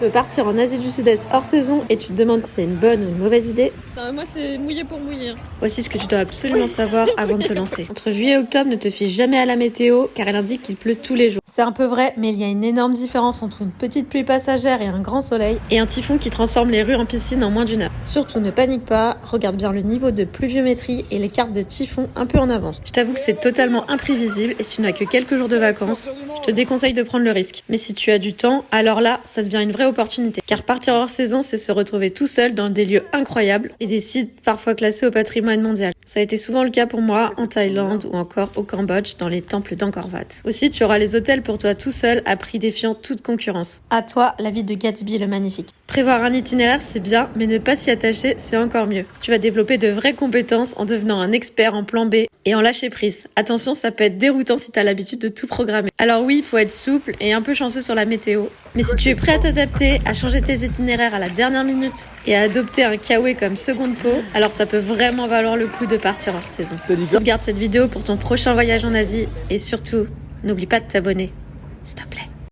Tu veux partir en Asie du Sud-Est hors saison et tu te demandes si c'est une bonne ou une mauvaise idée? Moi, c'est mouillé pour mouiller. Voici ce que tu dois absolument savoir avant de te lancer. Entre juillet et octobre, ne te fie jamais à la météo car elle indique qu'il pleut tous les jours. C'est un peu vrai, mais il y a une énorme différence entre une petite pluie passagère et un grand soleil et un typhon qui transforme les rues en piscine en moins d'une heure. Surtout ne panique pas, regarde bien le niveau de pluviométrie et les cartes de typhon un peu en avance. Je t'avoue que c'est totalement imprévisible et si tu n'as que quelques jours de vacances, je te déconseille de prendre le risque. Mais si tu as du temps, alors là, ça devient une vraie opportunité. Car partir hors saison, c'est se retrouver tout seul dans des lieux incroyables et des sites parfois classés au patrimoine mondial. Ça a été souvent le cas pour moi en Thaïlande ou encore au Cambodge dans les temples d'Angkor Wat. Aussi, tu auras les hôtels pour toi tout seul à prix défiant toute concurrence. À toi, la ville de Gatsby le magnifique. Prévoir un itinéraire, c'est bien, mais ne pas s'y attacher, c'est encore mieux. Tu vas développer de vraies compétences en devenant un expert en plan B et en lâcher prise. Attention, ça peut être déroutant si t'as l'habitude de tout programmer. Alors oui, il faut être souple et un peu chanceux sur la météo. Mais si tu es prêt à t'adapter, à changer tes itinéraires à la dernière minute et à adopter un kawaii comme seconde peau, alors ça peut vraiment valoir le coup de partir hors saison. Sauvegarde cette vidéo pour ton prochain voyage en Asie et surtout, n'oublie pas de t'abonner. S'il te plaît.